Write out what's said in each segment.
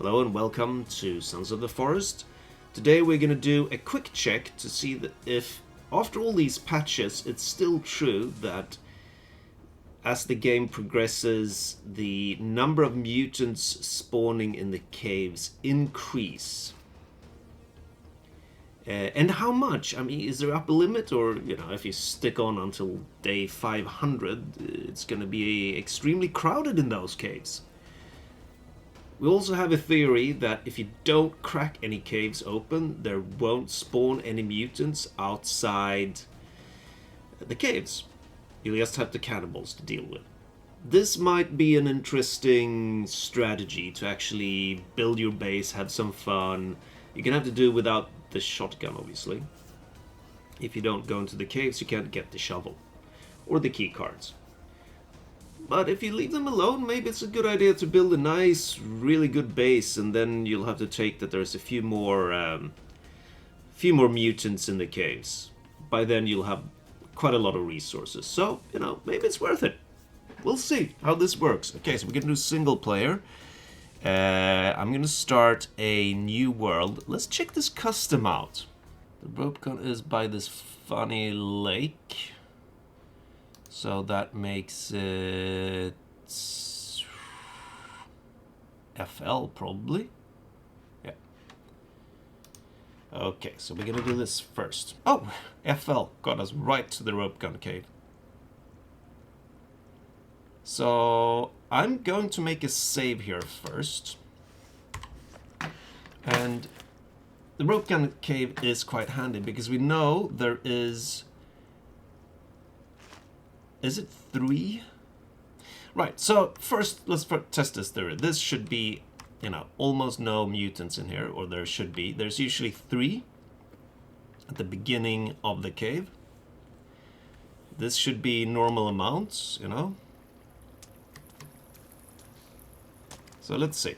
Hello and welcome to Sons of the Forest. Today we're going to do a quick check to see that if, after all these patches, it's still true that as the game progresses, the number of mutants spawning in the caves increase. And how much? I mean, is there upper limit, or if you stick on until day 500, it's going to be extremely crowded in those caves. We also have a theory that if you don't crack any caves open, there won't spawn any mutants outside the caves. You'll just have the cannibals to deal with. This might be an interesting strategy to actually build your base, have some fun. You're gonna have to do it without the shotgun, obviously. If you don't go into the caves, you can't get the shovel or the key cards. But if you leave them alone, maybe it's a good idea to build a nice, really good base, and then you'll have to take that there's a few more mutants in the caves. By then you'll have quite a lot of resources. So, maybe it's worth it. We'll see how this works. Okay, so we're gonna do single player. I'm gonna start a new world. Let's check this custom out. The rope gun is by this funny lake. So that makes it FL probably. Yeah. Okay, so we're gonna do this first. Oh, FL got us right to the rope gun cave. So I'm going to make a save here first. And the rope gun cave is quite handy because we know there is... Is it 3? Right, so first let's test this theory. This should be, almost no mutants in here, or there should be. There's usually 3 at the beginning of the cave. This should be normal amounts, So let's see.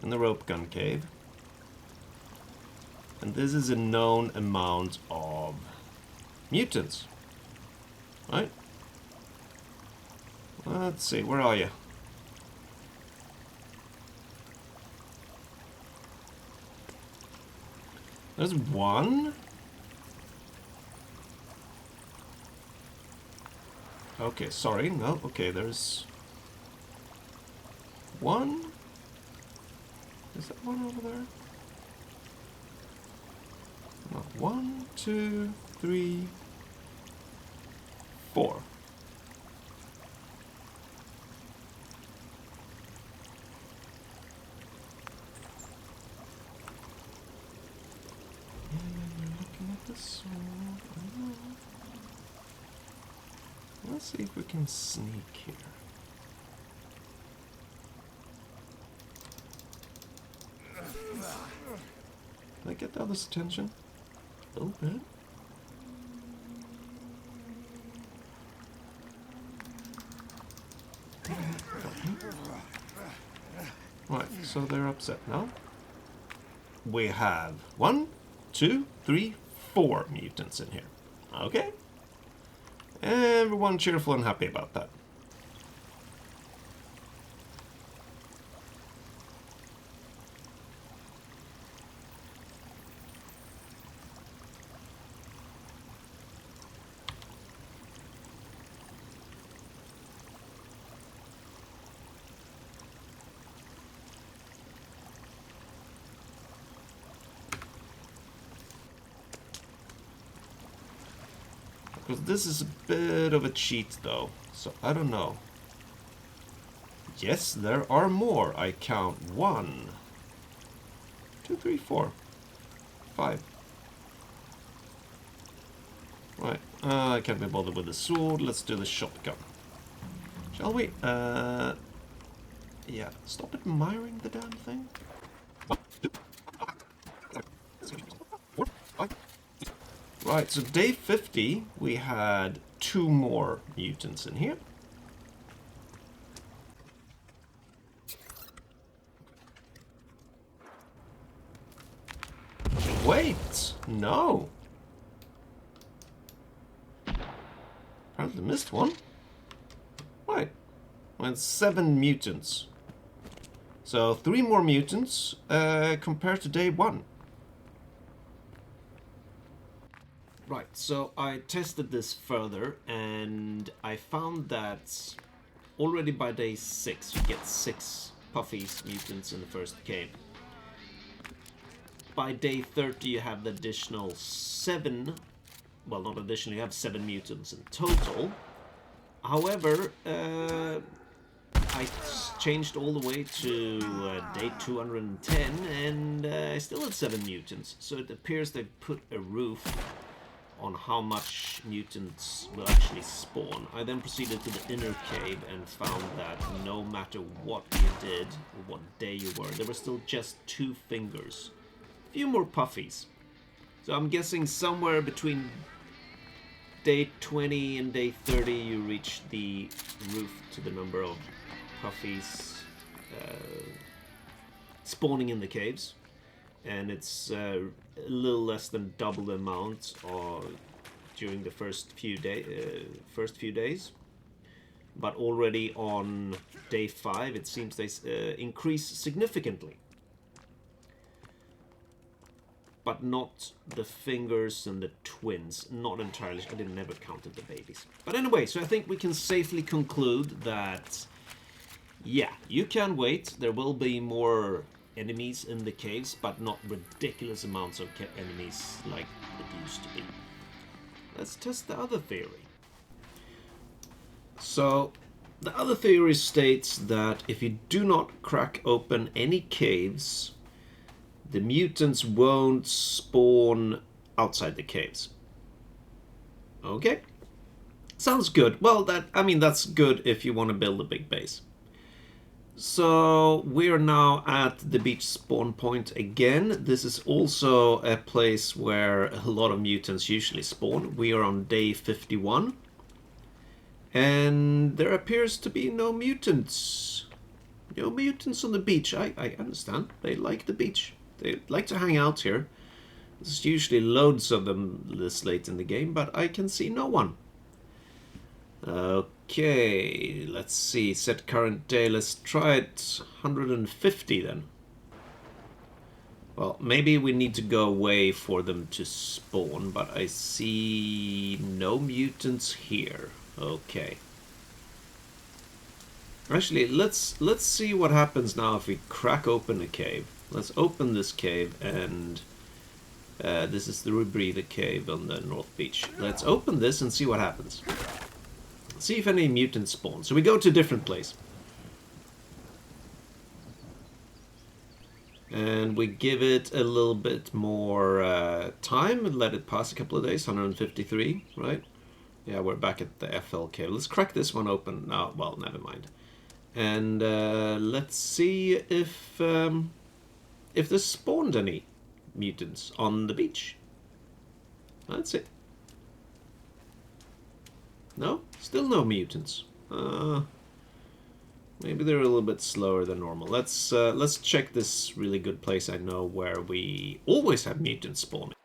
In the rope gun cave. And this is a known amount of mutants. Right? Let's see, where are you? There's 1. Okay, sorry, no, okay, there's 1. Is that 1 over there? No, 1, 2, 3, 4. Looking at the sword. Let's see if we can sneak here. Did I get the other's attention? A little bit. Right, so they're upset now. We have 1, 2, 3, 4 mutants in here. Okay. Everyone cheerful and happy about that. Because this is a bit of a cheat though, so I don't know. Yes, there are more. I count 1, 2, 3, 4, 5. Right, I can't be bothered with the sword. Let's do the shotgun. Shall we? Yeah, stop admiring the damn thing. 1, 2, 3, 4, 5. Right, so day 50, we had 2 more mutants in here. Wait, no. Apparently missed one. Right. Well, 7 mutants. So 3 more mutants compared to day 1. Right, so I tested this further and I found that already by day 6 you get 6 puffies mutants in the first cave. By day 30 you have the additional 7, well not additional, you have 7 mutants in total. However, I changed all the way to day 210 and I still had 7 mutants. So it appears they've put a roof on how much mutants will actually spawn. I then proceeded to the inner cave and found that no matter what you did or what day you were, there were still just 2 fingers. A few more puffies. So I'm guessing somewhere between day 20 and day 30 you reach the roof to the number of puffies spawning in the caves. And it's a little less than double the amount during the first few days. But already on day 5, it seems they increase significantly. But not the fingers and the twins. Not entirely. I didn't never counted the babies. But anyway, so I think we can safely conclude that, yeah, you can wait. There will be more enemies in the caves, but not ridiculous amounts of enemies like it used to be. Let's test the other theory. So, the other theory states that if you do not crack open any caves, the mutants won't spawn outside the caves. Okay. Sounds good. Well, that's good if you want to build a big base. So we're now at the beach spawn point again. This is also a place where a lot of mutants usually spawn. We are on day 51. And there appears to be no mutants. No mutants on the beach. I understand. They like the beach. They like to hang out here. There's usually loads of them this late in the game, but I can see no one. Okay, let's see. Set current day. Let's try it 150 then. Well, maybe we need to go away for them to spawn, but I see no mutants here. Okay. Actually, let's see what happens now if we crack open a cave. Let's open this cave, and this is the rebreather cave on the North Beach. Let's open this and see what happens. See if any mutants spawn. So we go to a different place. And we give it a little bit more time and let it pass a couple of days. 153, right? Yeah, we're back at the FL cave. Let's crack this one open. No, well, never mind. And let's see if there's spawned any mutants on the beach. That's it. No? Still no mutants. Maybe they're a little bit slower than normal. Let's check this really good place I know where we always have mutants spawning.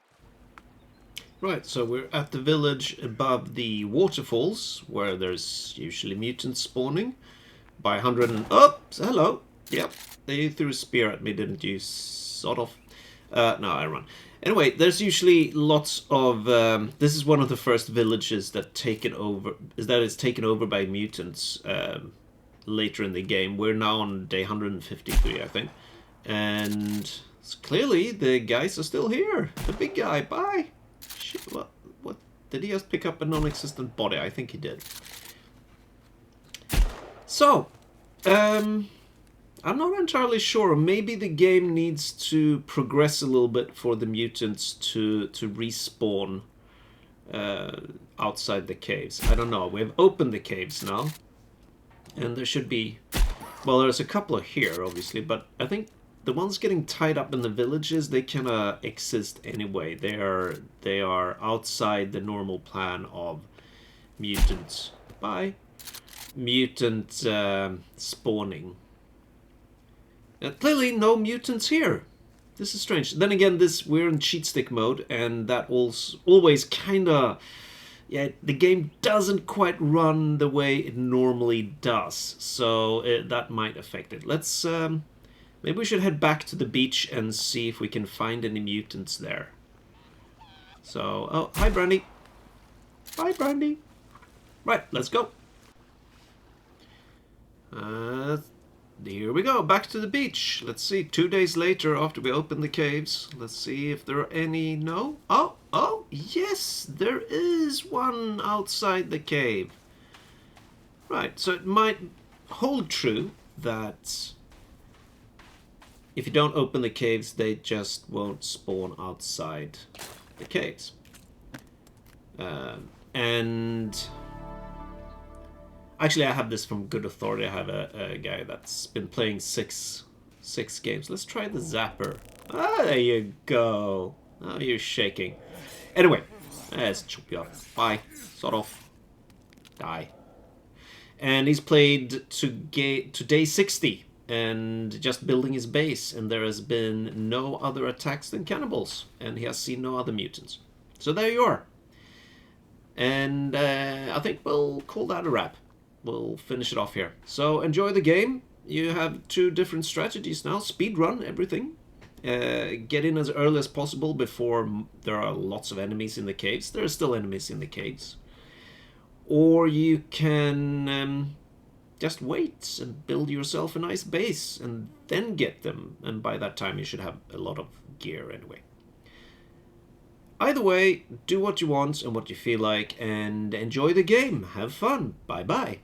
Right, so we're at the village above the waterfalls, where there's usually mutants spawning. By 100 and... Oh! Hello! Yep, they threw a spear at me, didn't you? Sort of. No, I run. Anyway, there's usually lots of... this is one of the first villages that is taken over by mutants later in the game. We're now on day 153, I think. And clearly the guys are still here. The big guy, bye! Shit, what? Did he just pick up a non-existent body? I think he did. So, I'm not entirely sure. Maybe the game needs to progress a little bit for the mutants to respawn outside the caves. I don't know. We've opened the caves now. And there should be... Well, there's a couple of here, obviously. But I think the ones getting tied up in the villages, they cannot exist anyway. They are outside the normal plan of mutants. Bye. Mutant spawning. Clearly no mutants here. This is strange. Then again, we're in cheat stick mode, and that always kind of... Yeah, the game doesn't quite run the way it normally does, so that might affect it. Let's Maybe we should head back to the beach and see if we can find any mutants there. So, oh, hi Brandy. Bye Brandy. Right, let's go. Here we go, back to the beach. Let's see, 2 days later after we open the caves. Let's see if there are any... No? Oh, yes, there is one outside the cave. Right, so it might hold true that if you don't open the caves, they just won't spawn outside the caves. And actually, I have this from good authority. I have a guy that's been playing six games. Let's try the zapper. Ah, there you go. Oh, you're shaking. Anyway, let's chop you off. Bye. Sort of. Die. And he's played to day 60 and just building his base, and there has been no other attacks than cannibals, and he has seen no other mutants. So there you are. And I think we'll call that a wrap. We'll finish it off here. So enjoy the game. You have 2 different strategies now. Speedrun everything. Get in as early as possible before there are lots of enemies in the caves. There are still enemies in the caves. Or you can just wait and build yourself a nice base and then get them. And by that time you should have a lot of gear anyway. Either way, do what you want and what you feel like and enjoy the game. Have fun. Bye bye.